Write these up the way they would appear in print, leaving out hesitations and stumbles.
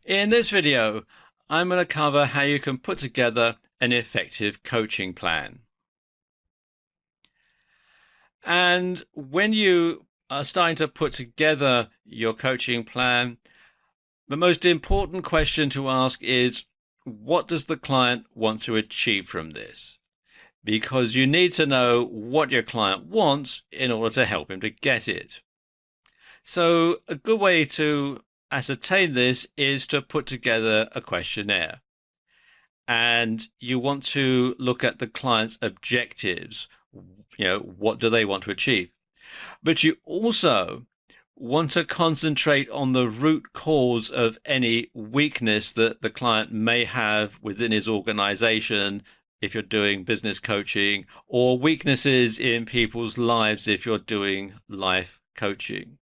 In this video, I'm going to cover how you can put together an effective coaching plan. And when you are starting to put together your coaching plan, the most important question to ask is, what does the client want to achieve from this? Because you need to know what your client wants in order to help him to get it. So a good way to ascertain this is to put together a questionnaire. And you want to look at the client's objectives. What do they want to achieve? But you also want to concentrate on the root cause of any weakness that the client may have within his organization if you're doing business coaching, or weaknesses in people's lives if you're doing life coaching.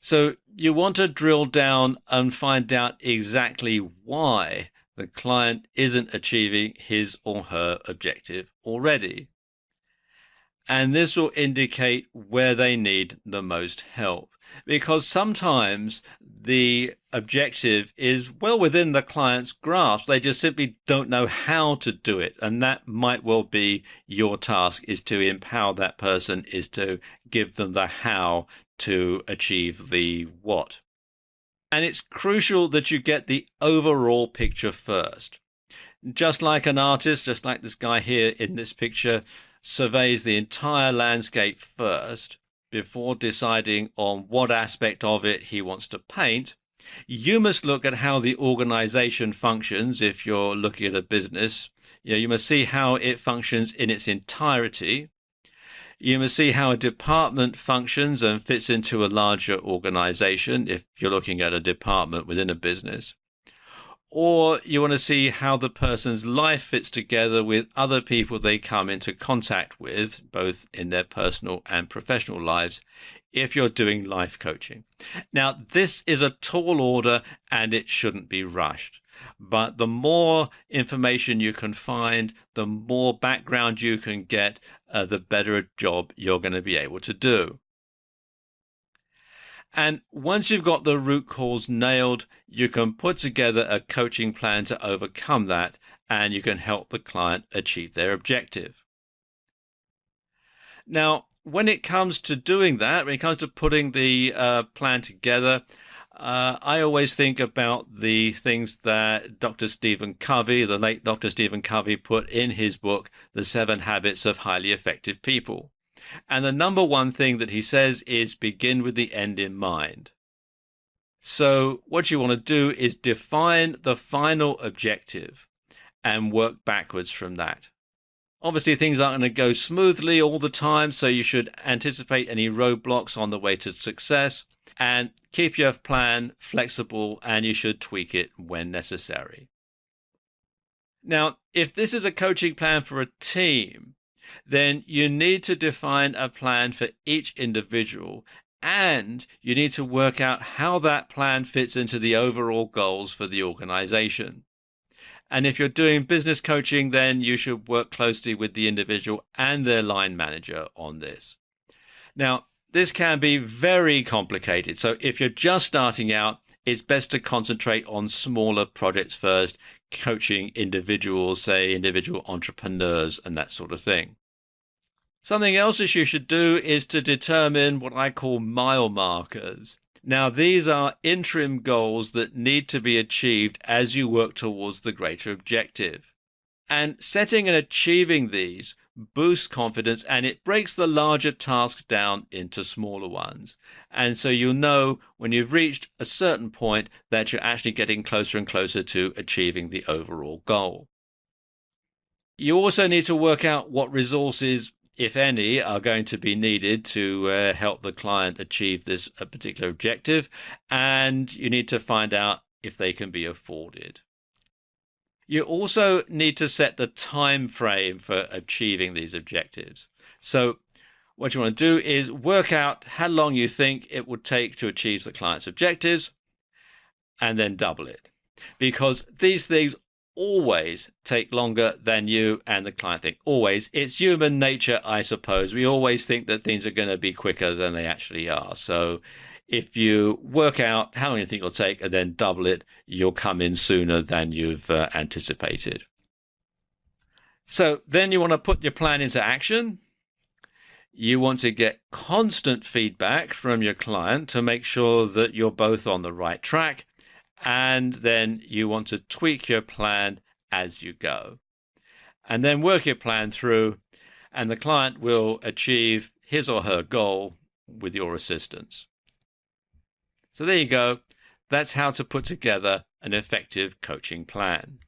So you want to drill down and find out exactly why the client isn't achieving his or her objective already. And this will indicate where they need the most help, because sometimes the objective is well within the client's grasp. They just simply don't know how to do it. And that might well be your task, is to empower that person, is to give them the how to achieve the what. And it's crucial that you get the overall picture first. Just like an artist, just like this guy here in this picture, surveys the entire landscape first before deciding on what aspect of it he wants to paint, you must look at how the organization functions. If you're looking at a business, you must see how it functions in its entirety. You must see how a department functions and fits into a larger organization if you're looking at a department within a business. Or you want to see how the person's life fits together with other people they come into contact with, both in their personal and professional lives, if you're doing life coaching. Now, this is a tall order and it shouldn't be rushed. But the more information you can find, the more background you can get, the better a job you're going to be able to do. And once you've got the root cause nailed, you can put together a coaching plan to overcome that, and you can help the client achieve their objective. Now, when it comes to doing that, when it comes to putting the plan together, I always think about the things that Dr. Stephen Covey, the late Dr. Stephen Covey, put in his book, The 7 Habits of Highly Effective People. And the number one thing that he says is begin with the end in mind. So what you want to do is define the final objective and work backwards from that. Obviously, things aren't going to go smoothly all the time, so you should anticipate any roadblocks on the way to success and keep your plan flexible, and you should tweak it when necessary. Now, if this is a coaching plan for a team, then you need to define a plan for each individual, and you need to work out how that plan fits into the overall goals for the organization. And if you're doing business coaching, then you should work closely with the individual and their line manager on this. Now, this can be very complicated. So if you're just starting out, it's best to concentrate on smaller projects first, coaching individuals, say individual entrepreneurs and that sort of thing. Something else that you should do is to determine what I call mile markers. Now, these are interim goals that need to be achieved as you work towards the greater objective. And setting and achieving these boosts confidence, and it breaks the larger tasks down into smaller ones. And so you'll know when you've reached a certain point that you're actually getting closer and closer to achieving the overall goal. You also need to work out what resources, if any, are going to be needed to help the client achieve this particular objective, and you need to find out if they can be afforded. You also need to set the time frame for achieving these objectives. So what you want to do is work out how long you think it would take to achieve the client's objectives, and then double it, because these things always take longer than you and the client think. Always. It's human nature, I suppose. We always think that things are going to be quicker than they actually are. So if you work out how long you think it'll take and then double it, you'll come in sooner than you've anticipated. So then you want to put your plan into action. You want to get constant feedback from your client to make sure that you're both on the right track. And then you want to tweak your plan as you go. And then work your plan through, and the client will achieve his or her goal with your assistance. So there you go. That's how to put together an effective coaching plan.